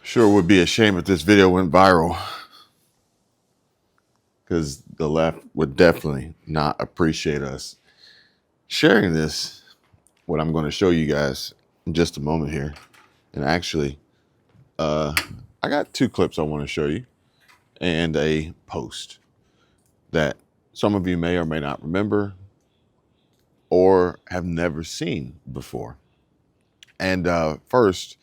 Sure would be a shame if this video went viral, because the left would definitely not appreciate us sharing this, what I'm going to show you guys in just a moment here. And actually, I got two clips I want to show you and a post that some of you may or may not remember or have never seen before. And first,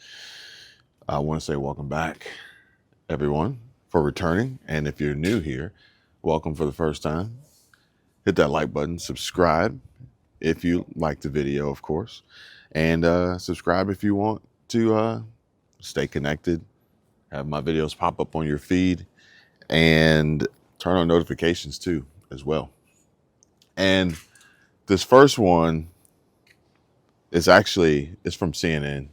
I want to say welcome back, everyone, for returning. And if you're new here, welcome for the first time. Hit that like button, subscribe if you like the video, of course, and subscribe if you want to stay connected, have my videos pop up on your feed, and turn on notifications too as well. And this first one is from CNN,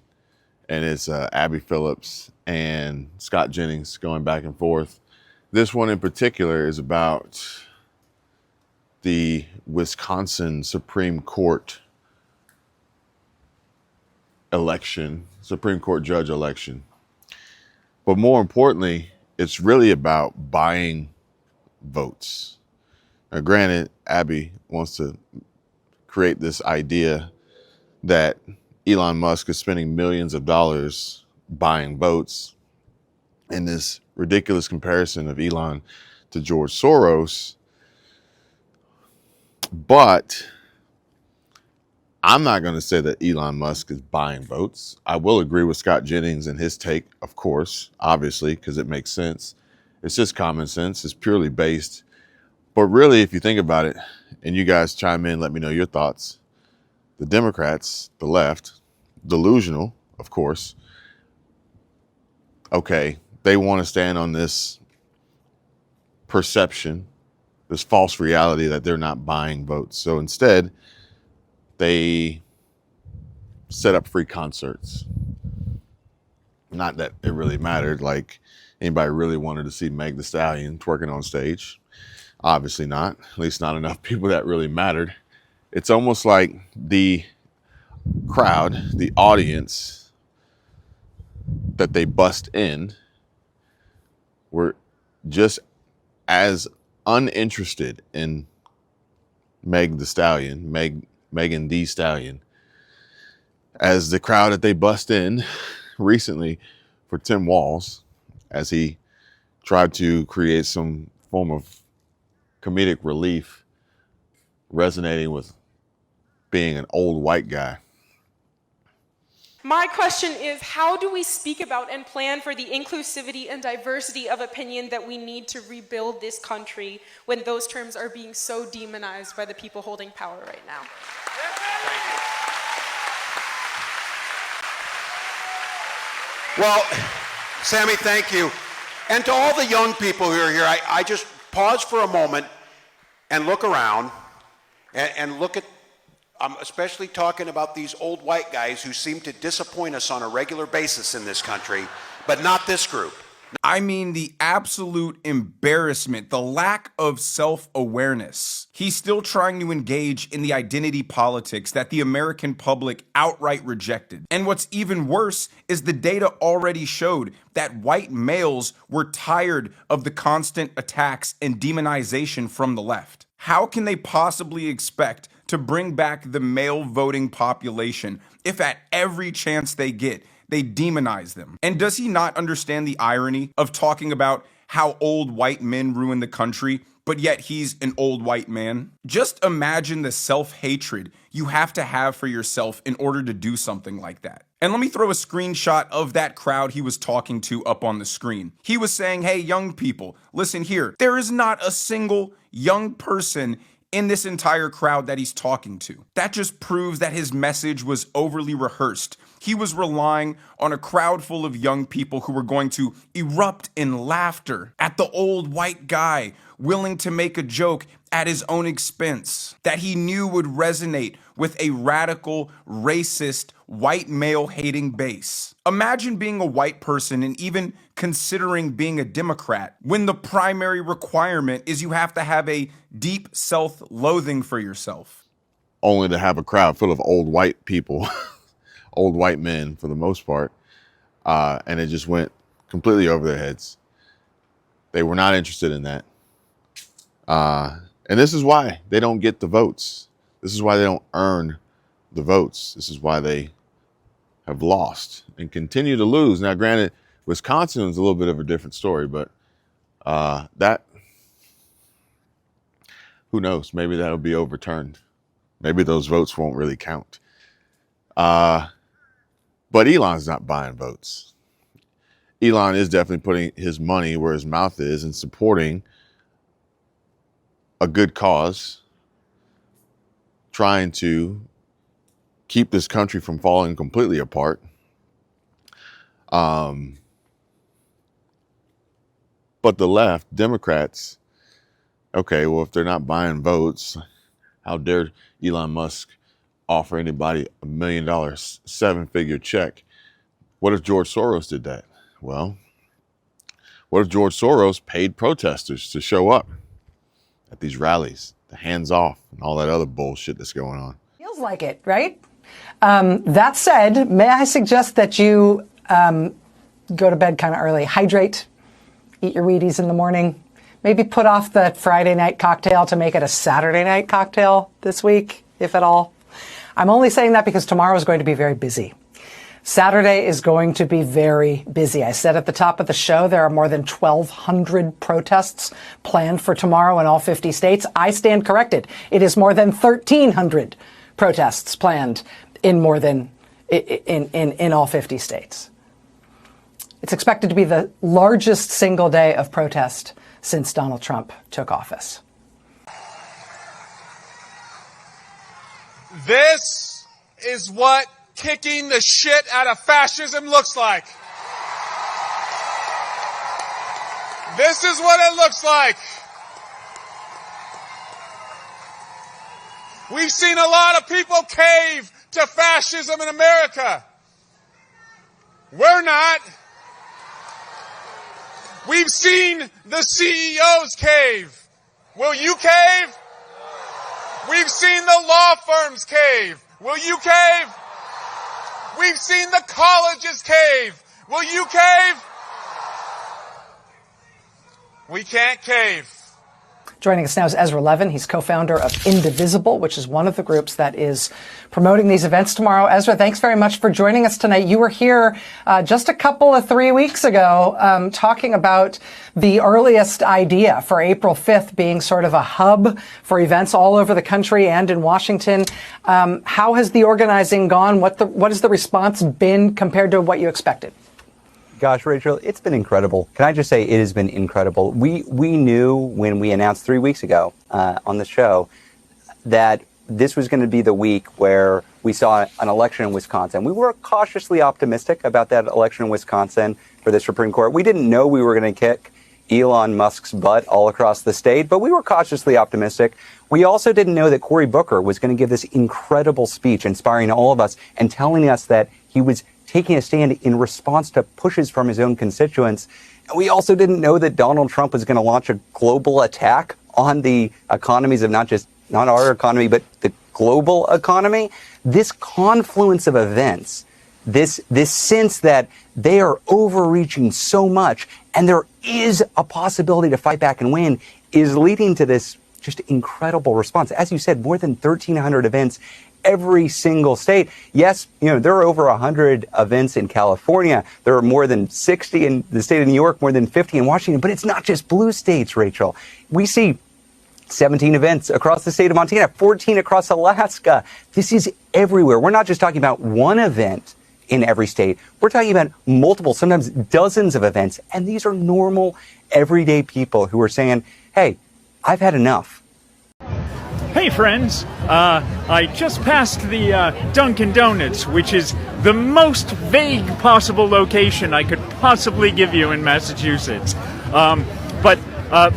and it's Abby Phillips and Scott Jennings going back and forth. This one in particular is about the Wisconsin Supreme Court election, Supreme Court judge election. But more importantly, it's really about buying votes. Now, granted, Abby wants to create this idea that Elon Musk is spending millions of dollars buying votes, in this ridiculous comparison of Elon to George Soros. But I'm not going to say that Elon Musk is buying votes. I will agree with Scott Jennings and his take, of course, obviously, because it makes sense. It's just common sense. It's purely based. But really, if you think about it, and you guys chime in, let me know your thoughts. The Democrats, the left, delusional, of course. Okay, they want to stand on this perception, this false reality that they're not buying votes. So instead, they set up free concerts. Not that it really mattered, like anybody really wanted to see Meg the Stallion twerking on stage. Obviously not, at least not enough people that really mattered. It's almost like the crowd, the audience that they bust in were just as uninterested in Megan Thee Stallion, as the crowd that they bust in recently for Tim Walz, as he tried to create some form of comedic relief, resonating with being an old white guy. My question is, how do we speak about and plan for the inclusivity and diversity of opinion that we need to rebuild this country when those terms are being so demonized by the people holding power right now? Well, Sammy, thank you. And to all the young people who are here, I just pause for a moment and look around and look at, I'm especially talking about these old white guys who seem to disappoint us on a regular basis in this country, but not this group. I mean, the absolute embarrassment, the lack of self-awareness. He's still trying to engage in the identity politics that the American public outright rejected. And what's even worse is the data already showed that white males were tired of the constant attacks and demonization from the left. How can they possibly expect to bring back the male voting population if at every chance they get, they demonize them? And does he not understand the irony of talking about how old white men ruin the country, but yet he's an old white man? Just imagine the self-hatred you have to have for yourself in order to do something like that. And let me throw a screenshot of that crowd he was talking to up on the screen. He was saying, hey, young people, listen here. There is not a single young person in this entire crowd that he's talking to. That just proves that his message was overly rehearsed. He was relying on a crowd full of young people who were going to erupt in laughter at the old white guy willing to make a joke at his own expense that he knew would resonate with a radical, racist, white male-hating base. Imagine being a white person and even considering being a Democrat when the primary requirement is you have to have a deep self-loathing for yourself. Only to have a crowd full of old white people, old white men for the most part, and it just went completely over their heads. They were not interested in that. And this is why they don't get the votes. This is why they don't earn the votes. This is why they have lost and continue to lose. Now, granted, Wisconsin is a little bit of a different story, but who knows? Maybe that'll be overturned. Maybe those votes won't really count. But Elon's not buying votes. Elon is definitely putting his money where his mouth is and supporting a good cause, trying to keep this country from falling completely apart. But the left, Democrats, okay, well, if they're not buying votes, how dare Elon Musk offer anybody $1 million 7-figure check? What if George Soros did that? Well, what if George Soros paid protesters to show up at these rallies, the hands off and all that other bullshit that's going on? Feels like it, right? That said, may I suggest that you go to bed kind of early, hydrate, eat your Wheaties in the morning, maybe put off the Friday night cocktail to make it a Saturday night cocktail this week, if at all. I'm only saying that because tomorrow is going to be very busy. Saturday is going to be very busy. I said at the top of the show, there are more than 1,200 protests planned for tomorrow in all 50 states. I stand corrected. It is more than 1,300 protests planned in all 50 states. It's expected to be the largest single day of protest since Donald Trump took office. This is what kicking the shit out of fascism looks like. This is what it looks like. We've seen a lot of people cave to fascism in America. We're not. We've seen the CEOs cave. Will you cave? We've seen the law firms cave. Will you cave? We've seen the colleges cave. Will you cave? We can't cave. Joining us now is Ezra Levin. He's co-founder of Indivisible, which is one of the groups that is promoting these events tomorrow. Ezra, thanks very much for joining us tonight. You were here just a couple of 3 weeks ago talking about the earliest idea for April 5th being sort of a hub for events all over the country and in Washington. How has the organizing gone? What has the response been compared to what you expected? Gosh, Rachel, it's been incredible. Can I just say it has been incredible. We knew when we announced 3 weeks ago on the show that this was going to be the week where we saw an election in Wisconsin. We were cautiously optimistic about that election in Wisconsin for the Supreme Court. We didn't know we were going to kick Elon Musk's butt all across the state, but we were cautiously optimistic. We also didn't know that Cory Booker was going to give this incredible speech inspiring all of us and telling us that he was taking a stand in response to pushes from his own constituents. And we also didn't know that Donald Trump was going to launch a global attack on the economies of not our economy, but the global economy. This confluence of events, this sense that they are overreaching so much and there is a possibility to fight back and win is leading to this just incredible response. As you said, more than 1,300 events every single state. Yes, there are over 100 events in California. There are more than 60 in the state of New York, more than 50 in Washington. But it's not just blue states, Rachel. We see 17 events across the state of Montana, 14 across Alaska. This is everywhere. We're not just talking about one event in every state. We're talking about multiple, sometimes dozens of events. And these are normal, everyday people who are saying, hey, I've had enough. Hey friends, I just passed the Dunkin' Donuts, which is the most vague possible location I could possibly give you in Massachusetts. But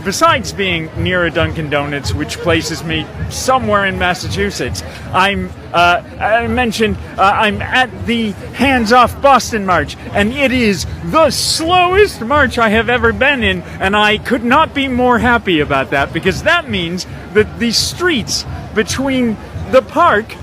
besides being near a Dunkin' Donuts, which places me somewhere in Massachusetts, I mentioned I'm at the Hands Off Boston March, and it is the slowest march I have ever been in, and I could not be more happy about that, because that means that the streets between the park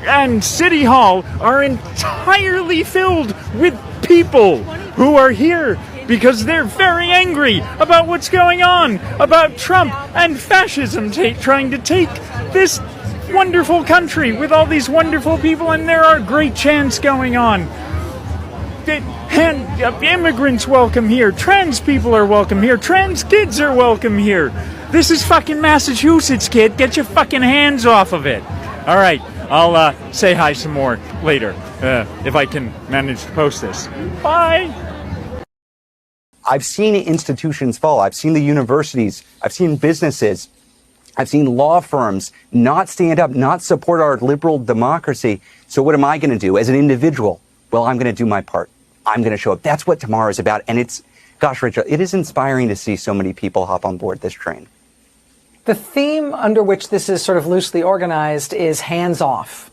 and City Hall are entirely filled with people who are here because they're very angry about what's going on, about Trump and fascism trying to take this wonderful country with all these wonderful people, and there are great chants going on. Immigrants welcome here, trans people are welcome here, trans kids are welcome here. This is fucking Massachusetts, kid. Get your fucking hands off of it. All right, I'll say hi some more later, if I can manage to post this. Bye! I've seen institutions fall. I've seen the universities. I've seen businesses. I've seen law firms not stand up, not support our liberal democracy. So what am I going to do as an individual? Well, I'm going to do my part. I'm going to show up. That's what tomorrow is about. And it's, gosh, Rachel, it is inspiring to see so many people hop on board this train. The theme under which this is sort of loosely organized is hands off.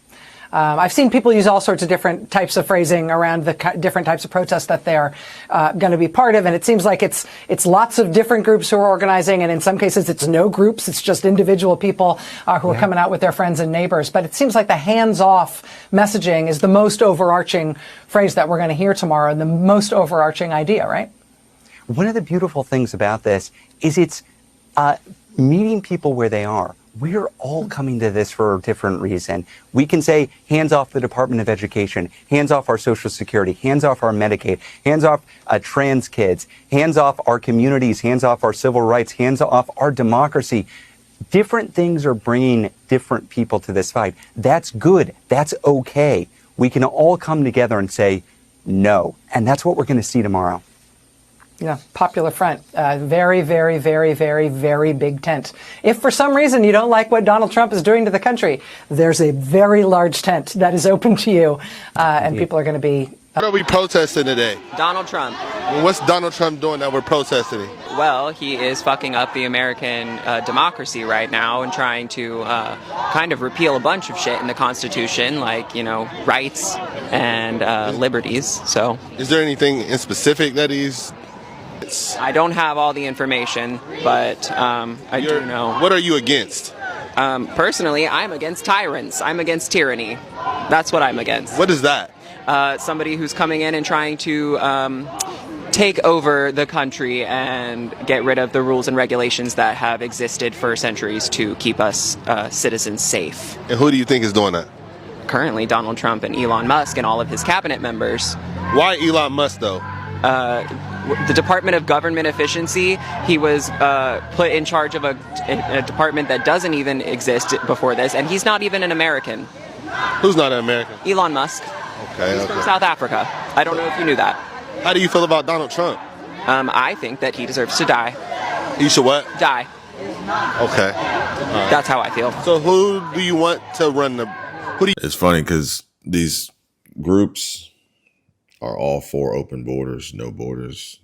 I've seen people use all sorts of different types of phrasing around the different types of protests that they're going to be part of, and it seems like it's lots of different groups who are organizing, and in some cases it's no groups, it's just individual people who are coming out with their friends and neighbors. But it seems like the hands-off messaging is the most overarching phrase that we're going to hear tomorrow, and the most overarching idea, right? One of the beautiful things about this is it's meeting people where they are. We're all coming to this for a different reason. We can say, hands off the Department of Education, hands off our Social Security, hands off our Medicaid, hands off trans kids, hands off our communities, hands off our civil rights, hands off our democracy. Different things are bringing different people to this fight. That's good. That's okay. We can all come together and say no. And that's what we're going to see tomorrow. Yeah, Popular Front. Very, very, very, very, very big tent. If for some reason you don't like what Donald Trump is doing to the country, there's a very large tent that is open to you, and people are going to be... What are we protesting today? Donald Trump. Well, what's Donald Trump doing that we're protesting? Well, he is fucking up the American democracy right now and trying to kind of repeal a bunch of shit in the Constitution, like, you know, rights and liberties. So, is there anything in specific that he's... I don't have all the information, but I do know. What are you against? Personally, I'm against tyrants. I'm against tyranny. That's what I'm against. What is that? Somebody who's coming in and trying to take over the country and get rid of the rules and regulations that have existed for centuries to keep us citizens safe. And who do you think is doing that? Currently, Donald Trump and Elon Musk and all of his cabinet members. Why Elon Musk, though? The Department of Government Efficiency, he was put in charge of a department that doesn't even exist before this, and he's not even an American. Who's not an American? Elon Musk. Okay, He's from South Africa. I don't know if you knew that. How do you feel about Donald Trump? I think that he deserves to die. He should what? Die. Okay. Right. That's how I feel. So who do you want to run the... It's funny because these groups are all for open borders, no borders,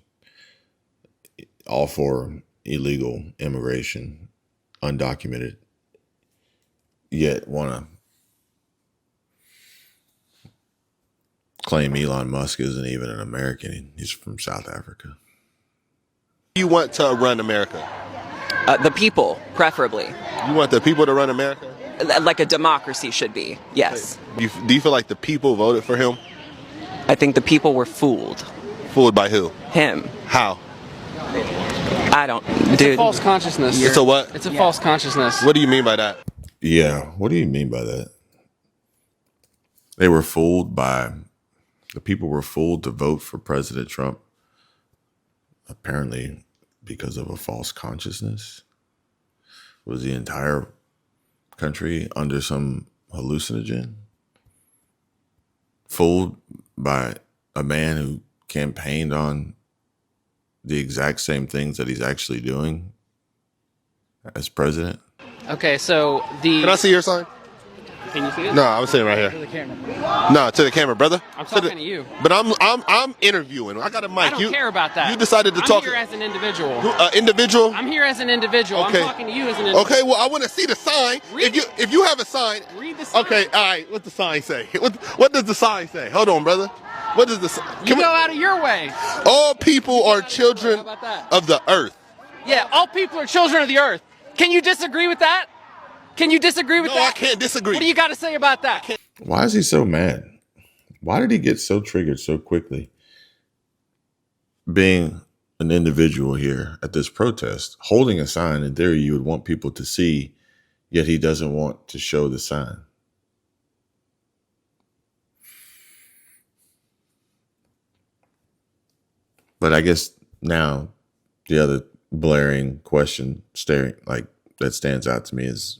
all for illegal immigration, undocumented, yet want to claim Elon Musk isn't even an American. He's from South Africa. Who do you want to run America? The people, preferably. You want the people to run America? Like a democracy should be, yes. Do you feel like the people voted for him? I think the people were fooled. Fooled by who? Him. How? I don't... It's a false consciousness. It's a what? It's a false consciousness. What do you mean by that? Yeah, what do you mean by that? They were fooled by... The people were fooled to vote for President Trump, apparently because of a false consciousness. Was the entire country under some hallucinogen? Fooled by a man who campaigned on the exact same things that he's actually doing as president? Okay, so the... Can I see your sign? Can you see it? No, I'm sitting right here. To the camera. No, to the camera, brother. I'm talking to you. But I'm interviewing. I got a mic. I don't care about that. You decided to talk. I'm here as an individual. Individual? I'm here as an individual. Okay. I'm talking to you as an individual. Okay, well, I want to see the sign. If you have a sign. Read the sign. Okay, all right. What the sign say? What does the sign say? Hold on, brother. What does the sign? You go out of your way. All people are children of the earth. Yeah, all people are children of the earth. Can you disagree with that? Can you disagree with that? No, I can't disagree. What do you got to say about that? Why is he so mad? Why did he get so triggered so quickly? being an individual here at this protest, holding a sign, in theory, you would want people to see, yet he doesn't want to show the sign. But I guess now the other blaring question that stands out to me is,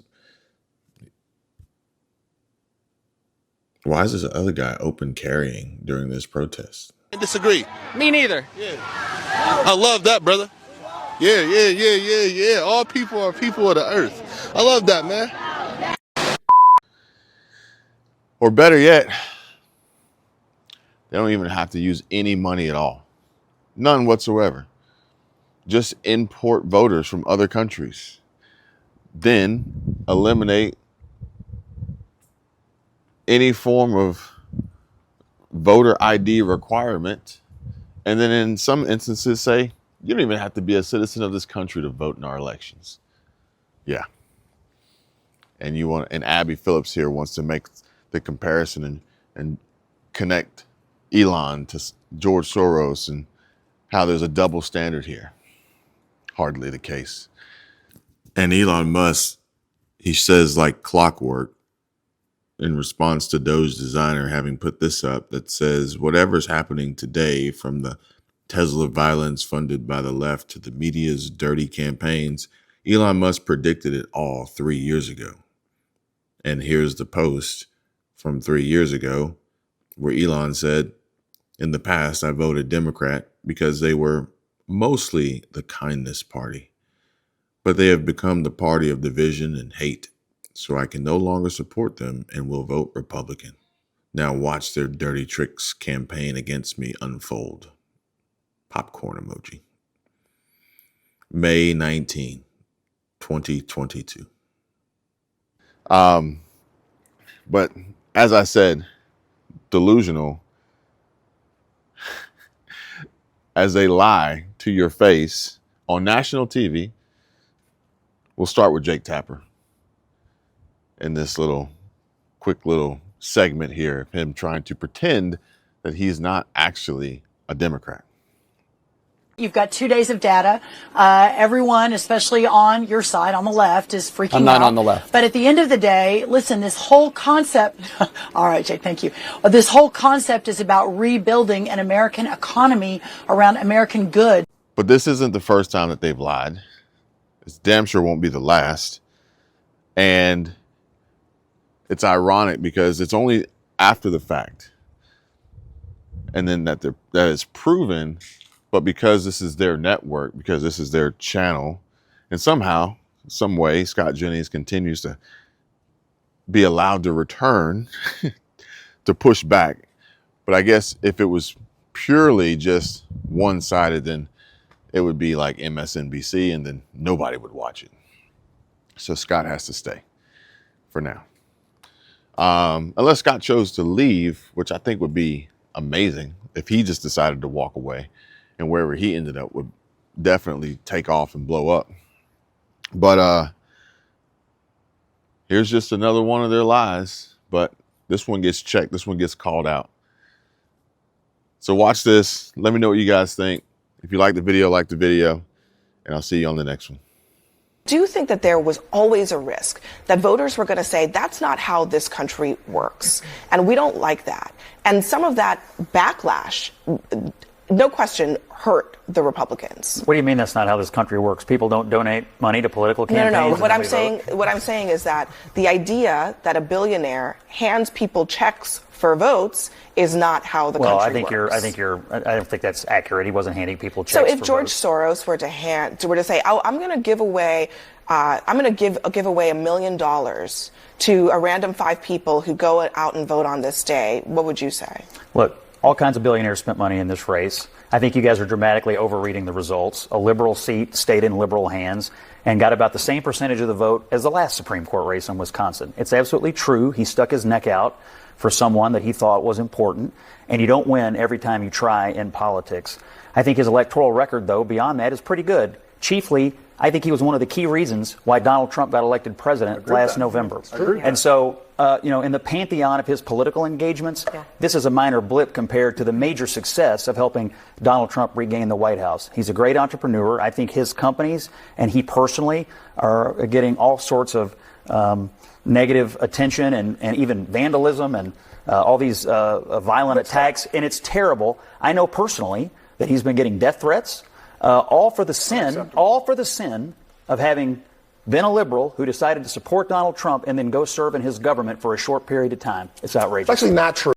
why is this other guy open carrying during this protest? I disagree. Me neither. I love that, brother. Yeah. All people are people of the earth. I love that, man. Or better yet, they don't even have to use any money at all. None whatsoever. Just import voters from other countries. Then eliminate any form of voter ID requirement. And then in some instances say, you don't even have to be a citizen of this country to vote in our elections. Yeah. And Abby Phillips here wants to make the comparison and connect Elon to George Soros and how there's a double standard here. Hardly the case. And Elon Musk, he says like clockwork in response to Doge Designer having put this up that says, whatever's happening today, from the Tesla violence funded by the left to the media's dirty campaigns, Elon Musk predicted it all 3 years ago. And here's the post from 3 years ago where Elon said, in the past, I voted Democrat because they were mostly the kindness party, but they have become the party of division and hate. So I can no longer support them and will vote Republican. Now watch their dirty tricks campaign against me unfold. Popcorn emoji. May 19, 2022. But as I said, delusional as they lie to your face on national TV. We'll start with Jake Tapper in this quick little segment here of him trying to pretend that he's not actually a Democrat. You've got 2 days of data. Everyone, especially on your side, on the left, is freaking out. I'm not on the left. But at the end of the day, listen, this whole concept, all right, Jake, thank you. This whole concept is about rebuilding an American economy around American good. But this isn't the first time that they've lied. It damn sure won't be the last. And it's ironic because it's only after the fact. And then that is proven. But because this is their network, because this is their channel, and somehow, some way, Scott Jennings continues to be allowed to return to push back. But I guess if it was purely just one-sided, then it would be like MSNBC, and then nobody would watch it. So Scott has to stay for now. Unless Scott chose to leave, which I think would be amazing if he just decided to walk away. And wherever he ended up would definitely take off and blow up. But here's just another one of their lies. But this one gets checked. This one gets called out. So watch this. Let me know what you guys think. If you like the video, and I'll see you on the next one. Do you think that there was always a risk that voters were going to say, that's not how this country works, and we don't like that? And some of that backlash, no question, hurt the Republicans. What do you mean that's not how this country works? People don't donate money to political campaigns? No. What I'm saying is that the idea that a billionaire hands people checks for votes is not how the country works. I don't think that's accurate. He wasn't handing people checks. So if for George votes. Soros were to say, oh, I'm going to give away $1 million to a random 5 people who go out and vote on this day, what would you say? Look, all kinds of billionaires spent money in this race. I think you guys are dramatically overreading the results. A liberal seat stayed in liberal hands and got about the same percentage of the vote as the last Supreme Court race in Wisconsin. It's absolutely true. He stuck his neck out for someone that he thought was important, and you don't win every time you try in politics. I think his electoral record, though, beyond that, is pretty good. Chiefly I think he was one of the key reasons why Donald Trump got elected president last November. And so, in the pantheon of his political engagements, this is a minor blip compared to the major success of helping Donald Trump regain the White House. He's a great entrepreneur. I think his companies and he personally are getting all sorts of negative attention and even vandalism and all these violent attacks, and it's terrible. I know personally that he's been getting death threats, all for the sin of having been a liberal who decided to support Donald Trump and then go serve in his government for a short period of time. It's outrageous. It's actually not true.